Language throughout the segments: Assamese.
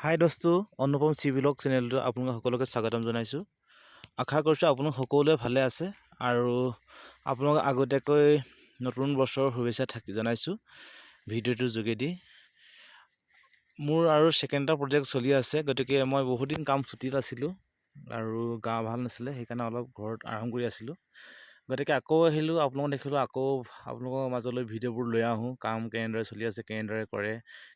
হাই দোস্তো, অনুপম চি ব্লগ চেনেলটো আপোনালোক সকলোকে স্বাগতম জনাইছোঁ। আশা কৰিছোঁ আপোনালোক সকলোৱে ভালে আছে আৰু আপোনালোক আগতীয়াকৈ নতুন বছৰৰ শুভেচ্ছা জনাইছোঁ ভিডিঅ'টোৰ যোগেদি। মোৰ আৰু ছেকেণ্ড এটা প্ৰজেক্ট চলি আছে, গতিকে মই বহুত দিন কাম ছুটীত আছিলোঁ আৰু গা ভাল নাছিলে, সেইকাৰণে অলপ ঘৰত আৰাম কৰি আছিলোঁ। গতিকে আকৌ আহিলোঁ, আপোনালোকক দেখিলোঁ, আকৌ আপোনালোকৰ মাজলৈ ভিডিঅ'বোৰ লৈ আহোঁ। কাম কেনেদৰে চলি আছে, কেনেদৰে কৰে,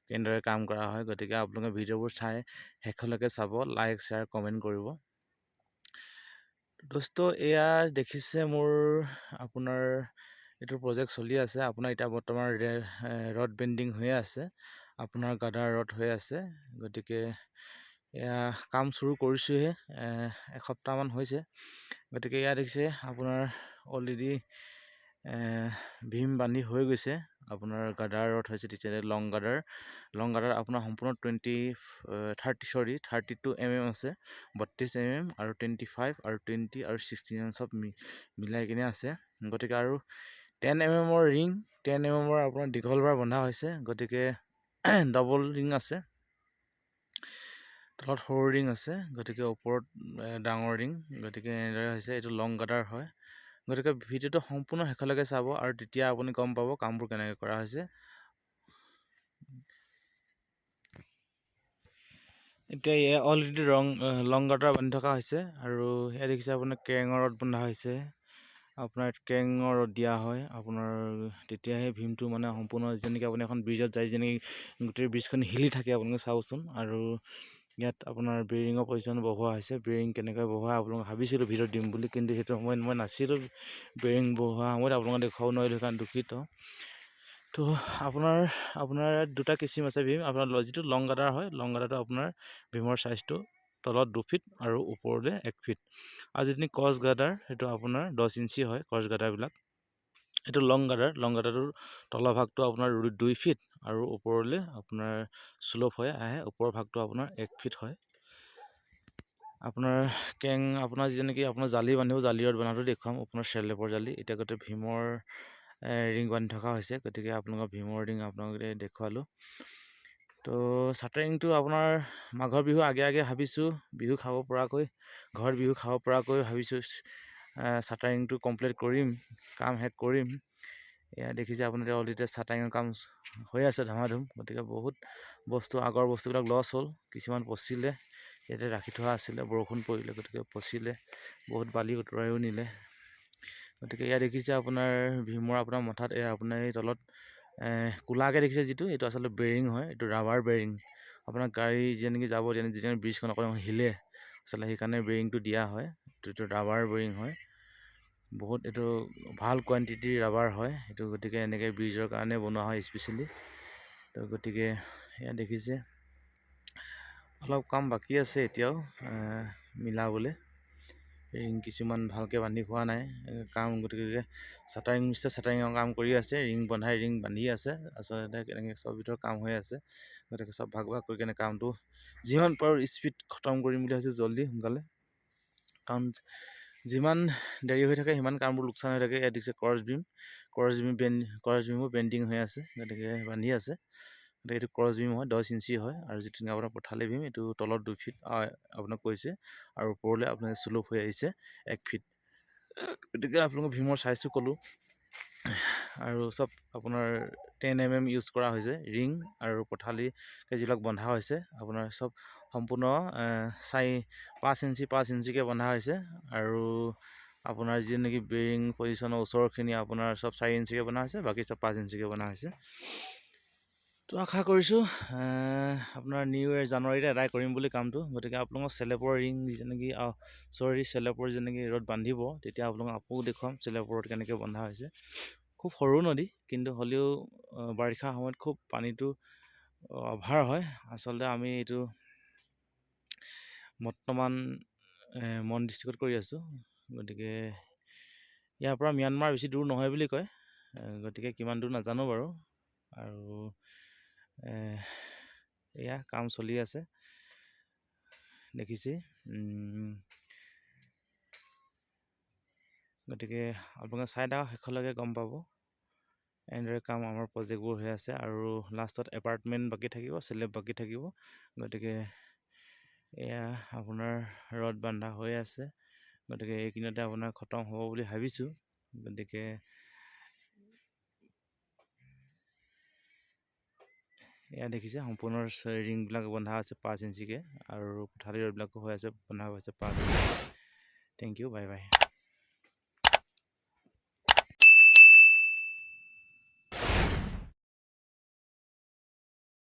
কেনেদৰে কাম কৰা হয়। গতিকে আপোনালোকে ভিডিঅ'বোৰ চাই শেষলৈকে চাব, লাইক শ্বেয়াৰ কমেণ্ট কৰিব। দোস্ত এয়া দেখিছে মোৰ আপোনাৰ এইটো প্ৰজেক্ট চলি আছে। আপোনাৰ এতিয়া বৰ্তমান ৰড বেণ্ডিং হৈয়ে আছে, আপোনাৰ গাদাৰ ৰড হৈ আছে। গতিকে এয়া কাম চুৰু কৰিছোঁহে, এসপ্তাহমান হৈছে। গতিকে এয়া দেখিছে আপোনাৰ অলৰেডি ভীম বান্ধি হৈ গৈছে। আপোনাৰ গাদাৰ ৰড হৈছে তেতিয়াহ'লে লং গাদাৰ আপোনাৰ সম্পূৰ্ণ 32 mm আছে, 32 mm আৰু 25 আৰু 20 আৰু 16 mm চব মিলাই কিনে আছে। গতিকে আৰু 10 mm ৰিং, 10 mm আপোনাৰ দীঘল বাৰ বন্ধা হৈছে। গতিকে ডাবল ৰিং আছে, তলত সৰু ৰিং আছে, গতিকে ওপৰত ডাঙৰ ৰিং। গতিকে এনেদৰে হৈছে, এইটো লং গাদাৰ হয়। গতিকে ভিডিঅ'টো সম্পূৰ্ণ শেষলৈকে চাব আৰু তেতিয়া আপুনি গম পাব কামবোৰ কেনেকৈ কৰা হৈছে। এতিয়া অলৰেডি লং গাদাৰ বান্ধি থকা হৈছে আৰু এয়া দেখিছে আপোনাৰ কেৰেঙৰ ৰড বন্ধা হৈছে। আপোনাৰ কেৰেঙৰ ৰড দিয়া হয় আপোনাৰ, তেতিয়াহে ভীমটো মানে সম্পূৰ্ণ, যেনেকৈ আপুনি এখন ব্ৰিজত যায়, যেনেকৈ গোটেই ব্ৰিজখন হিলি থাকে, আপোনালোকে চাওকচোন। আৰু ইয়াত আপোনাৰ বেৰিঙৰ পজিশ্যন বহোৱা হৈছে। বেৰিং কেনেকৈ বহোৱা আপোনালোকে ভাবিছিলোঁ ভিডিঅ'ত দিম বুলি, কিন্তু সেইটো সময়ত মই নাছিলোঁ। বেৰিং বহোৱা সময়ত আপোনালোকে দেখুৱাব নোৱাৰিলোঁ, সেইকাৰণে দুখিত। তো আপোনাৰ দুটা কিচিম আছে ভীম। আপোনাৰ যিটো লং গাদাৰ হয়, লং গাদাৰটো আপোনাৰ ভীমৰ চাইজটো তলত 2 ফিট আৰু ওপৰলৈ 1 ফিট। আৰু যিখিনি ক্ৰছ গাদাৰ, সেইটো আপোনাৰ 10 ইঞ্চি হয়। ক্ৰছ গাদাৰবিলাক এইটো লং গাদাৰটোৰ তলৰ ভাগটো আপোনাৰ 2 ফিট আৰু ওপৰলৈ আপোনাৰ শ্লোপ হৈ আহে, ওপৰৰ ভাগটো আপোনাৰ 1 ফিট হয়। আপোনাৰ আপোনাৰ যেনেকৈ আপোনাৰ জালি বান্ধিব, জালি ৰড বনাওঁতে দেখুৱাম আপোনাৰ চেলেপৰ জালি। এতিয়া গোটেই ভীমৰ ৰিং বান্ধি থকা হৈছে। গতিকে আপোনালোকৰ ভীমৰ ৰিং আপোনালোকে দেখুৱালোঁ। তো চাটাৰিংটো আপোনাৰ মাঘৰ বিহু আগে ভাবিছোঁ, বিহু খাব পৰাকৈ, ঘৰত বিহু খাব পৰাকৈ ভাবিছোঁ চাটাৰিংটো কমপ্লিট কৰিম, কাম শেষ কৰিম। এয়া দেখিছে আপুনি অলৰেডি চাটাৰিঙৰ কাম হৈ আছে ধুমাধুম। গতিকে বহুত বস্তু, আগৰ বস্তুবিলাক লছ হ'ল, কিছুমান পচিলে, ইয়াতে ৰাখি থোৱা আছিলে, বৰষুণ পৰিলে, গতিকে পচিলে, বহুত বালি উতৰাইও নিলে। গতিকে এয়া দেখিছে আপোনাৰ ভীমৰ আপোনাৰ মঠাত, এয়া আপোনাৰ এই তলত কোলাকৈ দেখিছে যিটো, এইটো আচলতে বেৰিং হয়, এইটো ৰাবাৰ বেৰিং। আপোনাৰ গাড়ী যেনেকৈ যাব, যেতিয়া ব্ৰিজখন অকণমান হিলে আচলতে, সেইকাৰণে বেৰিংটো দিয়া হয়। এইটো ৰাবাৰ বেৰিং হয়, বহুত এইটো ভাল কোৱান্টিটিৰ ৰাবাৰ হয় এইটো। গতিকে এনেকৈ ব্ৰিজৰ কাৰণে বনোৱা হয় স্পেচিয়েলি। তো গতিকে এয়া দেখিছে অলপ কাম বাকী আছে এতিয়াও মিলাবলৈ। ৰিং কিছুমান ভালকৈ বান্ধি হোৱা নাই কাম। গতিকে চাটাৰিঙৰ কাম কৰি আছে, ৰিং বান্ধি আছে। আচলতে এনেকৈ চব ভিতৰত কাম হৈ আছে। গতিকে চব ভাগ কৰি কেনে কামটো যিমান পাৰোঁ স্পীড খতম কৰিম বুলি ভাবিছোঁ, জল্দি সোনকালে। কাৰণ যিমান দেৰি হৈ থাকে সিমান কামবোৰ লোকচান হৈ থাকে। ইয়াত দেখিছে ক্ৰছ বিমো বেণ্ডিং হৈ আছে, গতিকে বান্ধি আছে। গতিকে এইটো ক্ৰছ বিম হয়, 10 ইঞ্চি হয়। আৰু যিটো আপোনাৰ পঠালি ভীম, এইটো তলত 2 ফিট আপোনাক কৈছে, আৰু ওপৰলৈ আপোনাৰ শ্লোপ হৈ আহিছে 1 ফিট। গতিকে আপোনালোকৰ ভীমৰ চাইজটো ক'লোঁ। আৰু চব আপোনাৰ 10 mm ইউজ কৰা হৈছে, ৰিং আৰু পঠালি যিবিলাক বন্ধা হৈছে আপোনাৰ চব সম্পূৰ্ণ 5 ইঞ্চিকৈ বন্ধা হৈছে। আৰু আপোনাৰ যি নেকি বেৰিং পজিশ্যনৰ ওচৰৰখিনি আপোনাৰ চব 4 ইঞ্চিকৈ বনা হৈছে, বাকী চব 5 ইঞ্চিকৈ বনা হৈছে। তো আশা কৰিছোঁ আপোনাৰ নিউ ইয়েৰ জানুৱাৰীতে এদায় কৰিম বুলি কামটো। গতিকে আপোনালোকৰ চেলেপৰ ৰিং যেনেকৈ চেলেপৰ যেনেকৈ ৰড বান্ধিব, তেতিয়া আপোনালোকক আকৌ দেখুৱাম চেলেপৰ ৰড কেনেকৈ বন্ধা হৈছে। খুব সৰু নদী, কিন্তু হ'লেও বাৰিষা সময়ত খুব পানীটো অভাৰ হয়। আচলতে আমি এইটো বৰ্তমান মন ডিষ্ট্ৰিক্টত কৰি আছোঁ। গতিকে ইয়াৰ পৰা ম্যানমাৰ বেছি দূৰ নহয় বুলি কয়, গতিকে কিমান দূৰ নাজানো বাৰু। আৰু এয়া কাম চলি আছে দেখিছে। গতিকে আপোনালোকে চাই থাকক, শেষলৈকে গম পাব। এনেদৰে কাম আমাৰ প্ৰজেক্টবোৰ হৈ আছে আৰু লাষ্টত এপাৰ্টমেণ্ট বাকী থাকিব, চেলেব বাকী থাকিব। গতিকে এয়া আপোনাৰ ৰড বান্ধা হৈ আছে। গতিকে এইখিনিতে আপোনাৰ খতম হ'ব বুলি ভাবিছোঁ। গতিকে এয়া দেখিছে সম্পূৰ্ণ ৰিংবিলাক বন্ধা আছে 5 ইঞ্চিকৈ আৰু কোঠালি ৰডবিলাকো হৈ আছে বন্ধা হৈছে 5 ইঞ্চি। Thank you, bye by.